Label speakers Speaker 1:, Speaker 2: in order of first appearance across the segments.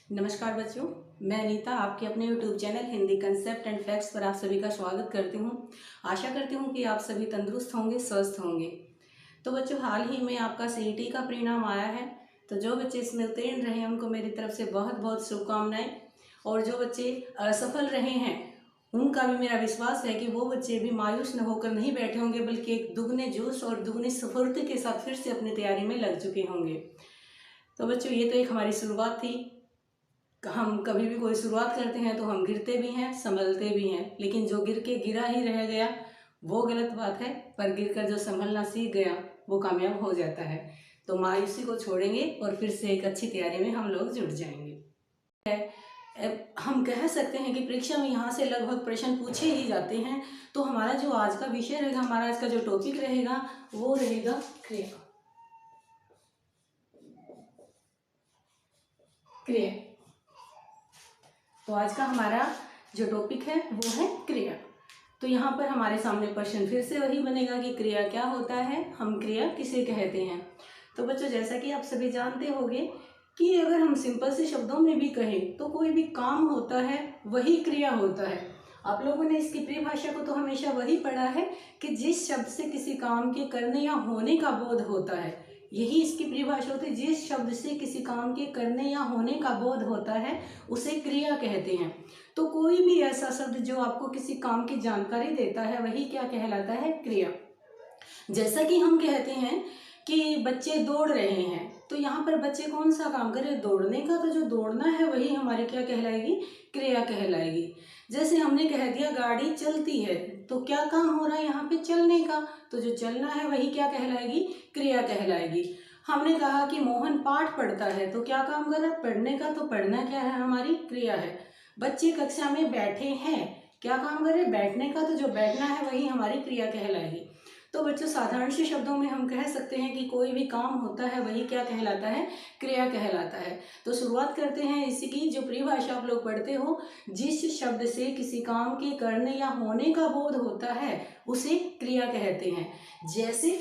Speaker 1: नमस्कार बच्चों, मैं अनीता आपके अपने YouTube channel Hindi concept and facts पर आप सभी का स्वागत करती हूँ। आशा करती हूँ कि आप सभी तंदुरुस्त होंगे, स्वस्थ होंगे। तो बच्चों, हाल ही में आपका CET का परिणाम आया है। तो जो बच्चे इसमें उत्तीर्ण रहे हैं उनको मेरी तरफ से बहुत बहुत शुभकामनाएं। और जो बच्चे असफल रहे हैं उनका भी मेरा विश्वास है कि वो बच्चे भी मायूस न होकर नहीं बैठे होंगे, बल्कि एक दुगने जोश और दुगनी स्फूर्ति के साथ फिर से अपनी तैयारी में लग चुके होंगे। तो बच्चों, ये तो एक हमारी शुरुआत थी। हम कभी भी कोई शुरुआत करते हैं तो हम गिरते भी हैं, संभलते भी हैं, लेकिन जो गिर के गिरा ही रह गया वो गलत बात है। पर गिरकर जो संभलना सीख गया वो कामयाब हो जाता है। तो मायूसी को छोड़ेंगे और फिर से एक अच्छी तैयारी में हम लोग जुट जाएंगे। हम कह सकते हैं कि परीक्षा में यहाँ से लगभग प्रश्न पूछे ही जाते हैं। तो हमारा जो आज का विषय रहेगा, हमारा आज का जो टॉपिक रहेगा वो रहेगा क्रिया। क्रिया। तो आज का हमारा जो टॉपिक है वो है क्रिया। तो यहाँ पर हमारे सामने प्रश्न फिर से वही बनेगा कि क्रिया क्या होता है, हम क्रिया किसे कहते हैं। तो बच्चों, जैसा कि आप सभी जानते होंगे कि अगर हम सिंपल से शब्दों में भी कहें तो कोई भी काम होता है वही क्रिया होता है। आप लोगों ने इसकी परिभाषा को तो हमेशा वही पढ़ा है कि जिस शब्द से किसी काम के करने या होने का बोध होता है, यही इसकी परिभाषा होती है। जिस शब्द से किसी काम के करने या होने का बोध होता है उसे क्रिया कहते हैं। तो कोई भी ऐसा शब्द जो आपको किसी काम की जानकारी देता है वही क्या कहलाता है, क्रिया। जैसा कि हम कहते हैं कि बच्चे दौड़ रहे हैं, तो यहाँ पर बच्चे कौन सा काम कर रहे हैं, दौड़ने का। तो जो दौड़ना है वही हमारी क्या कहलाएगी, क्रिया कहलाएगी। जैसे हमने कह दिया गाड़ी चलती है, तो क्या काम हो रहा है यहाँ पे, चलने का। तो जो चलना है वही क्या कहलाएगी, क्रिया कहलाएगी। हमने कहा कि मोहन पाठ पढ़ता है, तो क्या काम कर रहा है, पढ़ने का। तो पढ़ना क्या है, हमारी क्रिया है। बच्चे कक्षा में बैठे हैं, क्या काम कर रहे हैं, बैठने का। तो जो बैठना है वही हमारी क्रिया कहलाएगी। तो बच्चों, साधारण से शब्दों में हम कह सकते हैं कि कोई भी काम होता है वही क्या कहलाता है, क्रिया कहलाता है। तो शुरुआत करते हैं इसी की जो परिभाषा आप लोग पढ़ते हो। जिस शब्द से किसी काम के करने या होने का बोध होता है उसे क्रिया कहते हैं। जैसे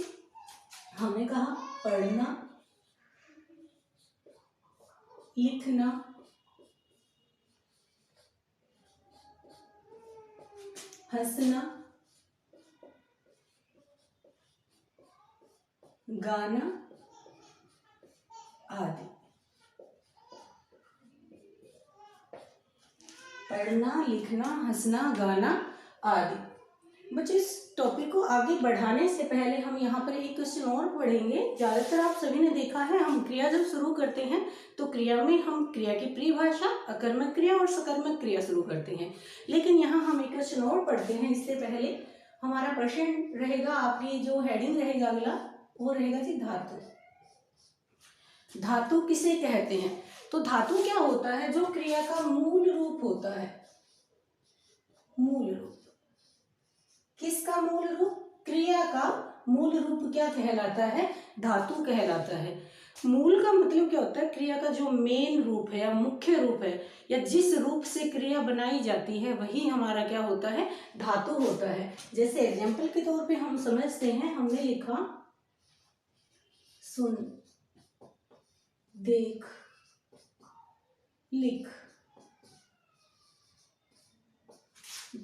Speaker 1: हमने कहा पढ़ना, लिखना, हंसना, गाना आदि। पढ़ना, लिखना, हंसना, गाना आदि। बच्चों, इस टॉपिक को आगे बढ़ाने से पहले हम यहाँ पर एक क्वेश्चन और पढ़ेंगे। ज़्यादातर आप सभी ने देखा है, हम क्रिया जब शुरू करते हैं तो क्रिया में हम क्रिया की परिभाषा, अकर्मक क्रिया और सकर्मक क्रिया शुरू करते हैं। लेकिन यहाँ हम एक क्वेश्चन और पढ़ते हैं। इससे पहले हमारा प्रश्न रहेगा, आपकी जो हेडिंग रहेगा अगला वो रहेगा जी धातु। धातु किसे कहते हैं। तो धातु क्या होता है, जो क्रिया का मूल रूप होता है। मूल रूप, किसका मूल रूप, क्रिया का मूल रूप क्या कहलाता है, धातु कहलाता है। मूल का मतलब क्या होता है, क्रिया का जो मेन रूप है या मुख्य रूप है या जिस रूप से क्रिया बनाई जाती है वही हमारा क्या होता है, धातु होता है। जैसे एग्जाम्पल के तौर पे हम समझते हैं, हमने लिखा सुन, देख, लिख,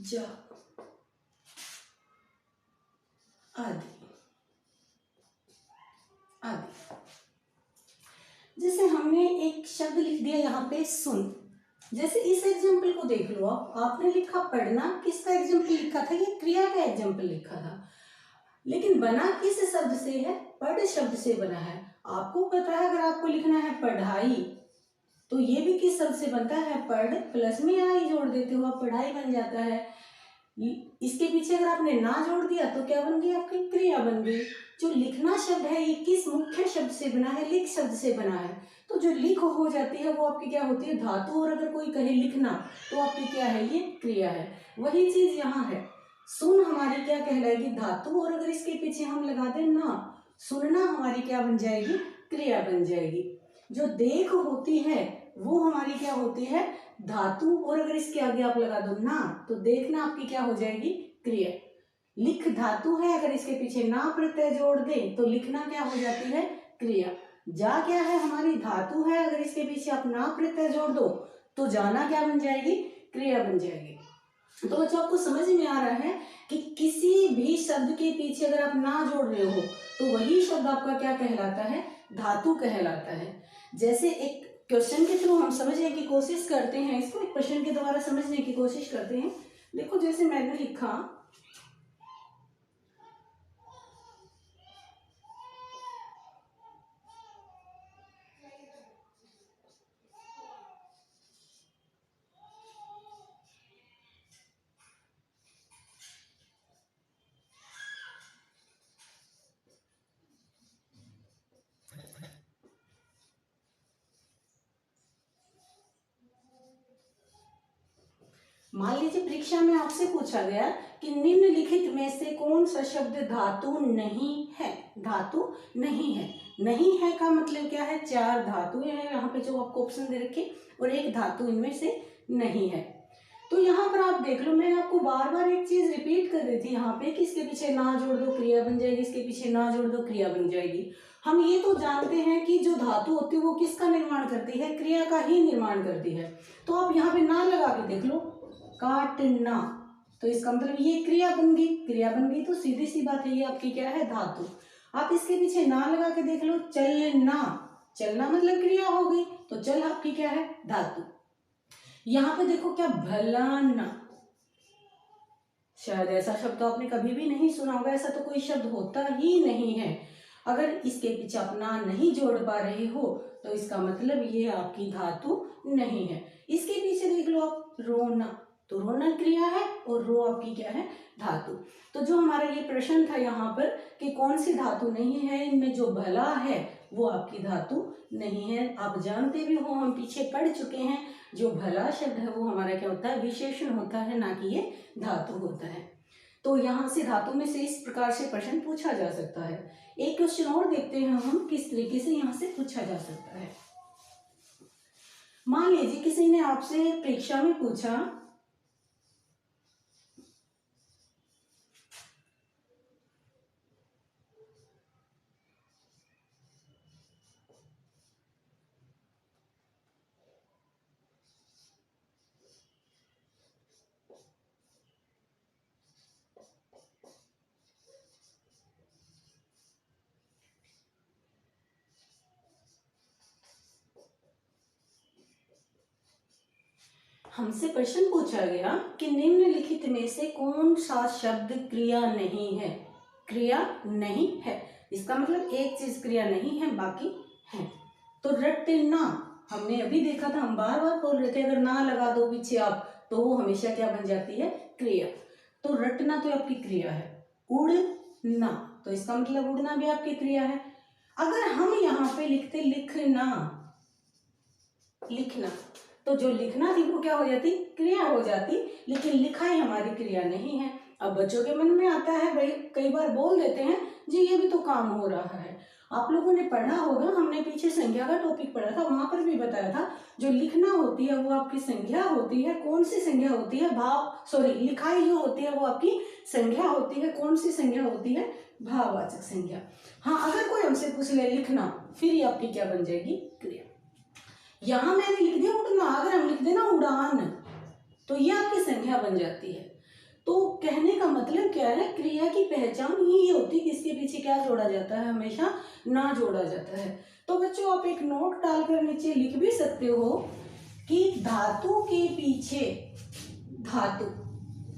Speaker 1: जा आदि आदि। जैसे हमने एक शब्द लिख दिया यहाँ पे सुन। जैसे इस एग्जाम्पल को देख लो, आपने लिखा पढ़ना, किसका एग्जाम्पल लिखा था, ये क्रिया का एग्जाम्पल लिखा था। लेकिन बना किस शब्द से है, पढ़ शब्द से बना है। आपको पता है, अगर आपको लिखना है पढ़ाई तो ये भी किस शब्द से बनता है, पढ़ प्लस में आई जोड़ देते हो आप, पढ़ाई बन जाता है। इसके पीछे अगर आपने ना जोड़ दिया तो क्या बन गई, आपकी क्रिया बन गई। जो लिखना शब्द है ये किस मुख्य शब्द से बना है, लिख शब्द से बना है। तो जो लिख हो जाती है वो आपकी क्या होती है, धातु। और अगर कोई कहे लिखना तो आपकी क्या है, ये क्रिया है। वही चीज यहाँ है, सुन हमारी क्या कहलाएगी, धातु। और अगर इसके पीछे हम लगा दें ना, सुनना हमारी क्या बन जाएगी, क्रिया बन जाएगी। जो देख होती है वो हमारी क्या होती है, धातु। और अगर इसके आगे आप लगा दो ना, तो देखना आपकी क्या हो जाएगी, क्रिया। लिख धातु है, अगर इसके पीछे ना प्रत्यय जोड़ दे तो लिखना क्या हो जाती है, क्रिया। जा क्या है, हमारी धातु है, अगर इसके पीछे आप ना प्रत्यय जोड़ दो तो जाना क्या बन जाएगी, क्रिया बन जाएगी। तो बच्चों आपको समझ में आ रहा है कि किसी भी शब्द के पीछे अगर आप ना जोड़ रहे हो तो वही शब्द आपका क्या कहलाता है, धातु कहलाता है। जैसे एक क्वेश्चन के थ्रू हम समझने की कोशिश करते हैं, इसको एक प्रश्न के द्वारा समझने की कोशिश करते हैं। देखो जैसे मैंने लिखा मान लीजिए परीक्षा में आपसे पूछा गया कि निम्नलिखित में से कौन सा शब्द धातु नहीं है। धातु नहीं है, नहीं है का मतलब क्या है, चार धातुएं हैं यहाँ पे जो आपको ऑप्शन दे रखे और एक धातु इनमें से नहीं है। तो यहाँ पर आप देख लो, मैंने आपको बार बार एक चीज रिपीट कर रही थी यहाँ पे कि इसके पीछे ना जोड़ दो क्रिया बन जाएगी, इसके पीछे ना जोड़ दो क्रिया बन जाएगी। हम ये तो जानते हैं कि जो धातु होती है वो किसका निर्माण करती है, क्रिया का ही निर्माण करती है। तो आप यहाँ पे ना लगा के देख लो, काटना, तो इसका मतलब ये क्रिया बन गई, क्रिया बन गई तो सीधी सी बात है ये आपकी क्या है, धातु। आप इसके पीछे ना लगा के देख लो, चलना, चलना मतलब क्रिया हो गई, तो चल आपकी क्या है, धातु। यहाँ पे देखो क्या, भलाना, शायद ऐसा शब्द तो आपने कभी भी नहीं सुना होगा, ऐसा तो कोई शब्द होता ही नहीं है। अगर इसके पीछे आप ना नहीं जोड़ पा रहे हो तो इसका मतलब ये आपकी धातु नहीं है। इसके पीछे देख लो आप, रोना, तो रोना क्रिया है और रो आपकी क्या है, धातु। तो जो हमारा ये प्रश्न था यहाँ पर कि कौन सी धातु नहीं है, इनमें जो भला है वो आपकी धातु नहीं है। आप जानते भी हो, हम पीछे पढ़ चुके हैं, जो भला शब्द है वो हमारा क्या होता है, विशेषण होता है, ना कि ये धातु होता है। तो यहाँ से धातु में से इस प्रकार से प्रश्न पूछा जा सकता है। एक क्वेश्चन और देखते हैं हम किस तरीके से यहाँ से पूछा जा सकता है। मान लीजिए किसी ने आपसे परीक्षा में पूछा हमसे प्रश्न पूछा गया कि निम्नलिखित में से कौन सा शब्द क्रिया नहीं है, क्रिया नहीं है, इसका मतलब एक चीज क्रिया नहीं है बाकी है। तो रटना, हमने अभी देखा था, हम बार बार बोल रहे थे अगर ना लगा दो पीछे आप तो वो हमेशा क्या बन जाती है, क्रिया। तो रटना तो आपकी क्रिया है। उड़ना, तो इसका मतलब उड़ना भी आपकी क्रिया है। अगर हम यहाँ पे लिखते लिखना, लिखना, तो जो लिखना थी वो क्या हो जाती, क्रिया हो जाती, लेकिन लिखाई हमारी क्रिया नहीं है। अब बच्चों के मन में आता है भाई, कई बार बोल देते हैं जी ये भी तो काम हो रहा है। आप लोगों ने पढ़ा होगा, हमने पीछे संख्या का टॉपिक पढ़ा था, वहां पर भी बताया था जो लिखना होती है वो आपकी संख्या होती है। कौन सी संख्या होती है, लिखाई जो होती है वो आपकी संख्या होती है। कौन सी संख्या होती है, भाववाचक संख्या। हाँ, अगर कोई हमसे पूछ ले लिखना, फिर ये आपकी क्या बन जाएगी, क्रिया। यहां मैंने लिख दिया उड़ना, अगर हम लिख देना उड़ान तो ये आपकी संख्या बन जाती है। तो कहने का मतलब क्या है, क्रिया की पहचान ही ये होती है कि इसके पीछे क्या जोड़ा जाता है, हमेशा ना जोड़ा जाता है। तो बच्चों आप एक नोट डालकर नीचे लिख भी सकते हो कि धातु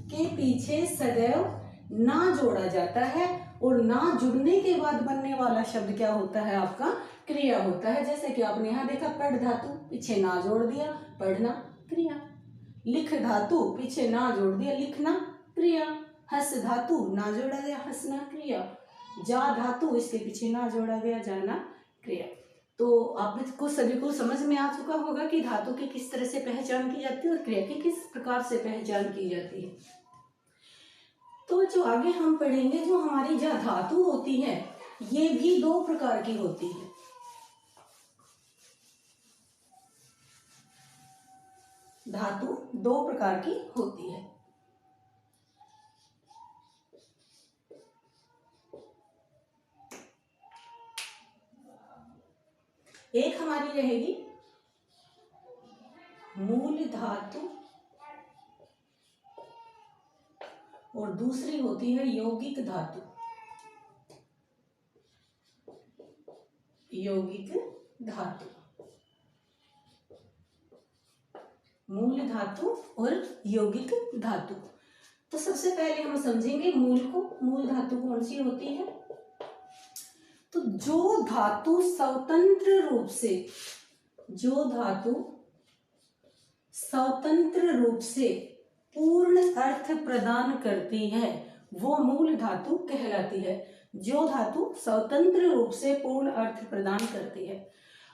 Speaker 1: के पीछे सदैव ना जोड़ा जाता है और ना जुड़ने के बाद बनने वाला शब्द क्या होता है, आपका क्रिया होता है। जैसे कि आपने यहाँ देखा, पढ़ धातु पीछे ना जोड़ दिया, पढ़ना क्रिया। लिख धातु पीछे ना जोड़ दिया, लिखना क्रिया। हंस धातु ना जोड़ा गया, हंसना क्रिया। जा धातु इसके पीछे ना जोड़ा गया, जाना क्रिया। तो आपको सभी को समझ में आ चुका होगा कि धातु की किस तरह से पहचान की जाती है और क्रिया की किस प्रकार से पहचान की जाती है। तो जो आगे हम पढ़ेंगे, जो हमारी जो धातु होती है ये भी दो प्रकार की होती है। धातु दो प्रकार की होती है। रहेगी मूल धातु और दूसरी होती है यौगिक धातु। यौगिक धातु, मूल धातु और यौगिक धातु। तो सबसे पहले हम समझेंगे मूल को। मूल धातु कौन सी होती है? तो जो धातु स्वतंत्र रूप से, जो धातु स्वतंत्र रूप से पूर्ण अर्थ प्रदान करती है वो मूल धातु कहलाती है। जो धातु स्वतंत्र रूप से पूर्ण अर्थ प्रदान करती है।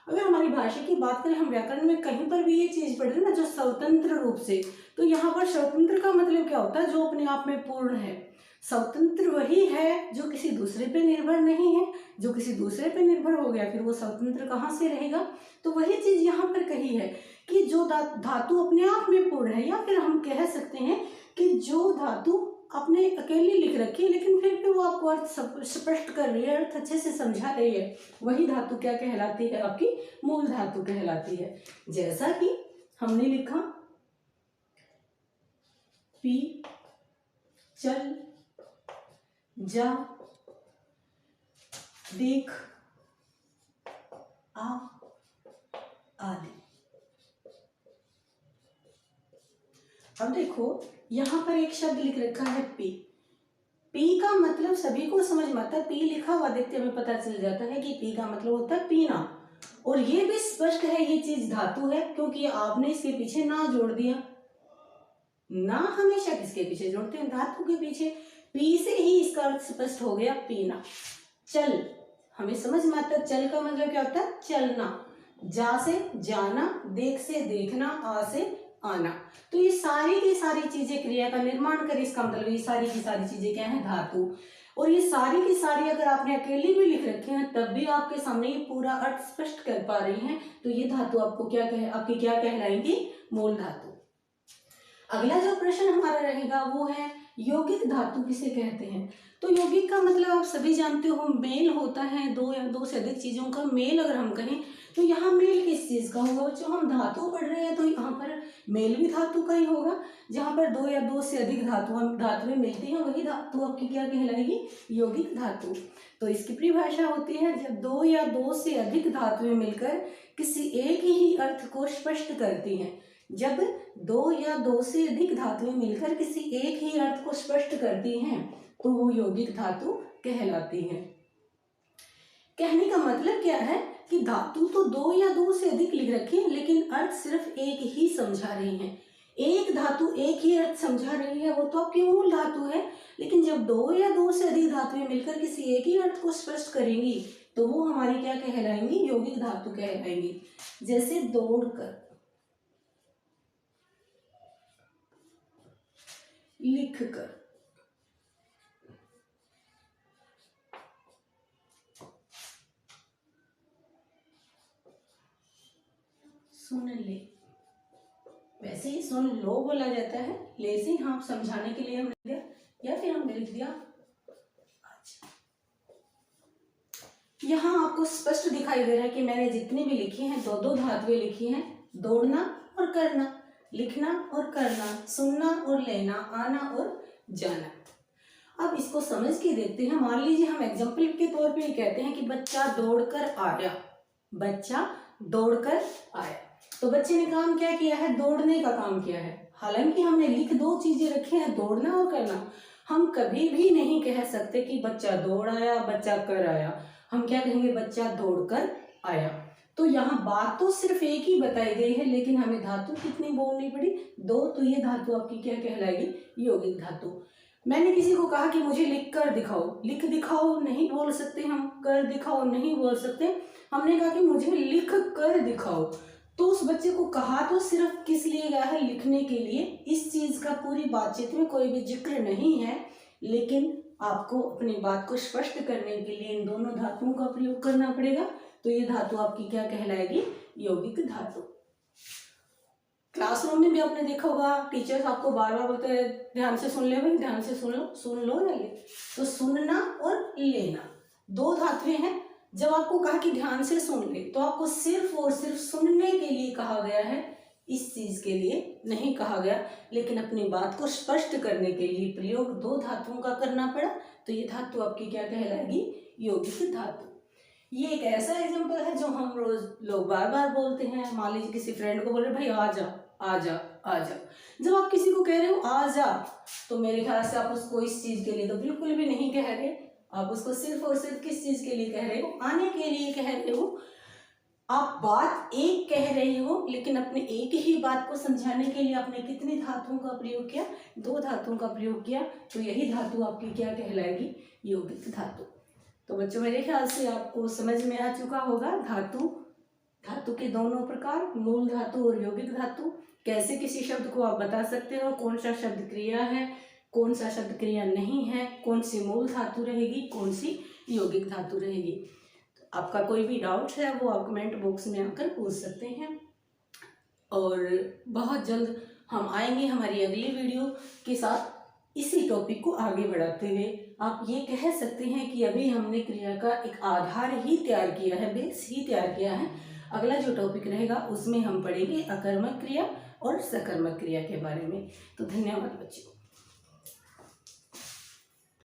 Speaker 1: अगर हमारी भाषा की बात करें, हम व्याकरण में कहीं पर भी ये चीज पढ़ रहे हैं ना, जो स्वतंत्र रूप से, तो यहाँ पर स्वतंत्र का मतलब क्या होता है? जो अपने आप में पूर्ण है। स्वतंत्र वही है जो किसी दूसरे पे निर्भर नहीं है। जो किसी दूसरे पे निर्भर हो गया फिर वो स्वतंत्र कहाँ से रहेगा? तो वही चीज यहाँ पर कही है कि जो धातु अपने आप में पूर्ण है, या फिर हम कह सकते हैं कि जो धातु अपने अकेली लिख रखी है लेकिन फिर भी वो आपको अर्थ स्पष्ट कर रही है, अर्थ अच्छे से समझा रही है, वही धातु क्या कहलाती है? आपकी मूल धातु कहलाती है। जैसा कि हमने लिखा पी, चल, जा, देख, आ आदि। अब देखो यहां पर एक शब्द लिख रखा है पी। पी का मतलब सभी को समझ में आता है। पी लिखा हुआ देखते हमें पता चल जाता है कि पी का मतलब होता है पीना। और ये भी स्पष्ट है ये चीज धातु है, क्योंकि आपने इसके पीछे ना जोड़ दिया। ना हमेशा किसके पीछे जोड़ते हैं? धातु के पीछे। पी से ही इसका अर्थ स्पष्ट हो गया, पीना। चल, हमें समझ में आता है चल का मतलब क्या होता है? चलना। जा से जाना, देख से देखना, आ से आना। तो ये सारी की सारी चीजें क्रिया का निर्माण करें, इसका मतलब ये सारी की सारी चीजें क्या है? धातु। और ये सारी की सारी अगर आपने अकेली भी लिख रखे हैं तब भी आपके सामने ये पूरा अर्थ स्पष्ट कर पा रही हैं, तो ये धातु आपको आपकी क्या कहलाएंगी? मूल धातु। अगला जो प्रश्न हमारा रहेगा वो है यौगिक धातु किसे कहते हैं? तो यौगिक का मतलब आप सभी जानते हो मेल होता है, दो या दो से अधिक चीजों का मेल। अगर हम कहें तो यहाँ मेल किस चीज का होगा? जो हम धातु पढ़ रहे हैं तो यहाँ पर मेल भी धातु का ही होगा। जहाँ पर दो या दो से अधिक धातुएं मिलती हैं वही धातु आपकी क्या कहलाएगी? यौगिक धातु। तो इसकी परिभाषा होती है जब दो या दो से अधिक धातुएं मिलकर किसी एक ही अर्थ को स्पष्ट करती हैं। जब दो या दो से अधिक धातुएं मिलकर किसी एक ही अर्थ को स्पष्ट करती हैं तो वो यौगिक धातु कहलाती है। कहने का मतलब क्या है कि धातु तो दो या दो से अधिक लिख रखी है लेकिन अर्थ सिर्फ एक ही समझा रही है। एक धातु एक ही अर्थ समझा रही है वो तो आपकी मूल धातु है। लेकिन जब दो या दो से अधिक धातुएं मिलकर किसी एक ही अर्थ को स्पष्ट करेंगी तो वो हमारी क्या कहलाएंगी? यौगिक धातु कहलाएंगी। जैसे दौड़कर, लिखकर, सुन ले। वैसे ही सुन लो बोला जाता है, ले से हम समझाने के लिए हम लिख दिया या फिर हमने लिख दिया। यहाँ आपको स्पष्ट दिखाई दे रहा है कि मैंने जितनी भी लिखी हैं दो दो धातुएं लिखी हैं, दौड़ना और करना, लिखना और करना, सुनना और लेना, आना और जाना। अब इसको समझ के देखते हैं। मान लीजिए हम एग्जाम्पल के तौर पे कहते हैं कि बच्चा दौड़कर आया। बच्चा दौड़कर आया, तो बच्चे ने काम क्या किया है? दौड़ने का काम किया है। हालांकि हमने लिख दो चीजें रखी हैं, दौड़ना और करना। हम कभी भी नहीं कह सकते कि बच्चा दौड़ आया, बच्चा कर आया। हम क्या कहेंगे? बच्चा दौड़कर आया। तो यहाँ बात तो सिर्फ एक ही बताई गई है लेकिन हमें धातु कितनी बोलनी पड़ी? दो। तो ये धातु आपकी क्या कहलाएगी? यौगिक धातु। मैंने किसी को कहा कि मुझे लिख कर दिखाओ, लिख दिखाओ नहीं बोल सकते हम, कर दिखाओ नहीं बोल सकते। हमने कहा कि मुझे लिख कर दिखाओ, तो उस बच्चे को कहा तो सिर्फ किस लिए गया है? लिखने के लिए। इस चीज का पूरी बातचीत में कोई भी जिक्र नहीं है, लेकिन आपको अपनी बात को स्पष्ट करने के लिए इन दोनों धातुओं का प्रयोग करना पड़ेगा। तो ये धातु आपकी क्या कहलाएगी? यौगिक धातु। क्लासरूम में भी आपने देखा होगा टीचर्स आपको बार बार बोलते हैं ध्यान से सुन ले भाई, ध्यान से सुन लो या ले। तो सुनना और लेना दो धातुएं हैं। जब आपको कहा कि ध्यान से सुन ले, तो आपको सिर्फ और सिर्फ सुनने के लिए कहा गया है, इस चीज के लिए नहीं कहा गया। लेकिन अपनी बात को स्पष्ट करने के लिए प्रयोग दो धातुओं का करना पड़ा, तो ये धातु आपकी क्या कहलाएगी? यौगिक धातु। ये एक ऐसा एग्जाम्पल है जो हम रोज लोग बार बार बोलते हैं। मान लीजिए किसी फ्रेंड को बोल रहे भाई आ जा आ जा आ जा। जब आप किसी को कह रहे हो आ जा, तो मेरे ख्याल से आप उसको इस चीज के लिए तो बिल्कुल भी नहीं कह रहे। आप उसको सिर्फ और सिर्फ किस चीज के लिए कह रहे हो? आने के लिए कह रहे हो। आप बात एक कह रहे हो, लेकिन अपने एक ही बात को समझाने के लिए आपने कितनी धातुओं का प्रयोग किया? दो धातुओं का प्रयोग किया। तो यही धातु आपकी क्या कहलाएगी? यौगिक धातु। तो बच्चों मेरे ख्याल से आपको समझ में आ चुका होगा धातु के दोनों प्रकार, मूल धातु और यौगिक धातु। कैसे किसी शब्द को आप बता सकते हो कौन सा शब्द क्रिया है, कौन सा शब्द क्रिया नहीं है, कौन सी मूल धातु रहेगी, कौन सी यौगिक धातु रहेगी। तो आपका कोई भी डाउट है वो आप कमेंट बॉक्स में आकर पूछ सकते हैं। और बहुत जल्द हम आएंगे हमारी अगली वीडियो के साथ इसी टॉपिक को आगे बढ़ाते हुए। आप ये कह सकते हैं कि अभी हमने क्रिया का एक आधार ही तैयार किया है, बेस ही तैयार किया है। अगला जो टॉपिक रहेगा उसमें हम पढ़ेंगे अकर्मक क्रिया और सकर्मक क्रिया के बारे में। तो धन्यवाद बच्चों।